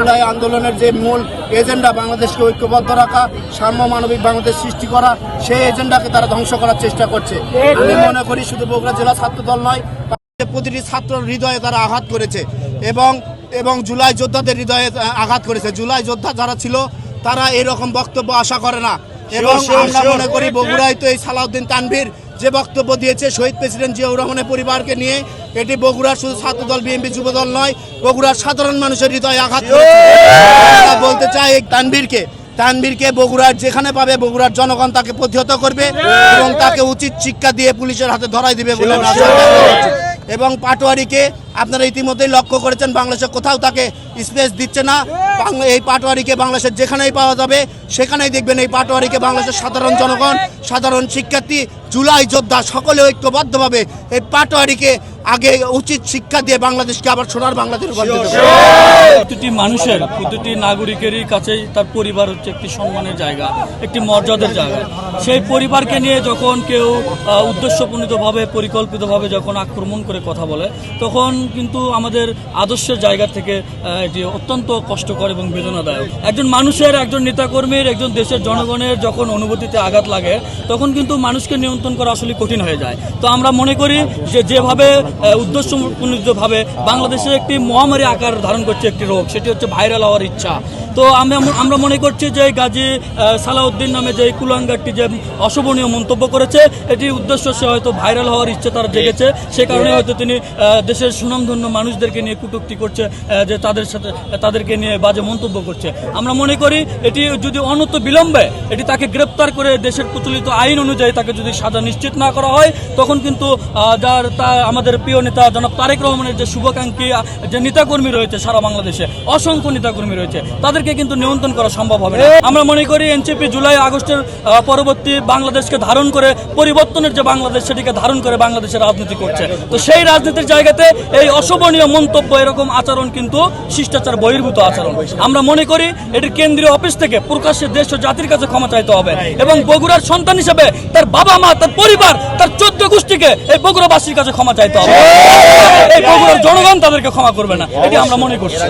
জুলাই আন্দোলনের যে মূল এজেন্ডা বাংলাদেশকে ঐক্যবদ্ধ রাখা, সাম্য মানবিক বাংলাদেশ সৃষ্টি করা, সেই এজেন্ডাকে তারা ধ্বংস করার চেষ্টা করছে। আমি মনে করি শুধু বগুড়া জেলা ছাত্রদল নয়, প্রতিটি ছাত্র হৃদয়ে তারা আঘাত করেছে এবং জুলাই যোদ্ধাদের হৃদয়ে আঘাত করেছে। জুলাই যোদ্ধা যারা ছিল তারা এরকম বক্তব্য আশা করে না। এবং আমরা মনে করি বগুড়ায় তো এই সালাউদ্দিন তানভীর যে বক্তব্য দিয়েছে শহীদ প্রেসিডেন্ট জিয়াউর রহমানের পরিবারকে নিয়ে, এটি বগুড়ার শুধু ছাত্রদল বিএনপি যুবদল নয়, বগুড়ার সাধারণ মানুষের হৃদয়ে আঘাত করেছে। আমরা বলতে চাই এই তানভীরকে বগুড়ার যেখানে পাবে বগুড়ার জনগণ তাকে প্রতিহত করবে এবং তাকে উচিত শিক্ষা দিয়ে পুলিশের হাতে ধরাই দিবে বলে আশা করছি। এবং পাটোয়ারিকে আপনারা ইতিমধ্যেই লক্ষ্য করেছেন, বাংলাদেশে কোথাও তাকে স্পেস দিচ্ছে না। এই পাটোয়ারিকে বাংলাদেশের যেখানেই পাওয়া যাবে সেখানেই দেখবেন এই পাটোয়ারিকে বাংলাদেশের সাধারণ জনগণ, সাধারণ শিক্ষার্থী, জুলাই যোদ্ধা সকলে ঐক্যবদ্ধভাবে এই পাটোয়ারিকে আগে উচিত শিক্ষা দিয়ে বাংলাদেশকে আবার সোনার বাংলাদেশ রূপান্তরিত করবে। প্রতিটি মানুষের, প্রতিটি নাগরিকেরই কাছে তার পরিবার হচ্ছে একটি সম্মানের জায়গা, একটি মর্যাদার জায়গা। সেই পরিবারকে নিয়ে যখন কেউ উদ্দেশ্যপ্রণীতভাবে, পরিকল্পিতভাবে যখন আক্রমণ করে কথা বলে, তখন কিন্তু আমাদের আদর্শের জায়গা থেকে এটি অত্যন্ত কষ্টকর এবং বেদনাদায়ক। একজন মানুষের, একজন নেতাকর্মীর, একজন দেশের জনগণের যখন অনুভূতিতে আঘাত লাগে, তখন কিন্তু মানুষকে নিয়ন্ত্রণ করা আসলে কঠিন হয়ে যায়। তো আমরা মনে করি যে যেভাবে উদ্দেশ্যপ্রণীতভাবে বাংলাদেশে একটি মহামারী আকার ধারণ করছে একটি রোগ, সেটি হচ্ছে ভাইরাল হওয়ার ইচ্ছা। তো আমরা মনে করছি যে গাজী সালাউদ্দিন নামে যে কুলাঙ্গারটি যে অশোভনীয় মন্তব্য করেছে, এটি উদ্দেশ্য সে হয়তো ভাইরাল হওয়ার ইচ্ছে তার জেগেছে, সে কারণে হয়তো তিনি দেশের সুনামধন্য মানুষদেরকে নিয়ে কটূক্তি করছে, যে তাদেরকে নিয়ে বাজে মন্তব্য করছে। আমরা মনে করি এটি যদি অনন্ত বিলম্বে এটি তাকে গ্রেপ্তার করে দেশের প্রচলিত আইন অনুযায়ী তাকে যদি সাজা নিশ্চিত না করা হয়, তখন কিন্তু আমাদের প্রিয় নেতা জনাব তারেক রহমানের যে শুভাকাঙ্ক্ষী যে নেতাকর্মী রয়েছে সারা বাংলাদেশে, অসংখ্য নেতাকর্মী রয়েছে, তাদেরকে কিন্তু নিয়ন্ত্রণ করা সম্ভব হবে না। আমরা মনে করি এনসিপি জুলাই আগস্টের পরবর্তী বাংলাদেশকে ধারণ করে, পরিবর্তনের যে বাংলাদেশ সেটিকে ধারণ করে বাংলাদেশের রাজনীতি করছে। তো সেই রাজনীতির জায়গাতে এই অশোভনীয় মন্তব্য, এরকম আচরণ কিন্তু শিষ্টাচার বহির্ভূত আচরণ। আমরা মনে করি এটির কেন্দ্রীয় অফিস থেকে প্রকাশ্যে দেশ ও জাতির কাছে ক্ষমা চাইতে হবে এবং বগুড়ার সন্তান হিসেবে তার বাবা মা, তার পরিবার, তার 14 গোষ্ঠীকে এই বগুড়াবাসীর কাছে ক্ষমা চাইতে হবে। এই বগুড়ার জনগণ তাদেরকে ক্ষমা করবে না, এটি আমরা মনে করছি।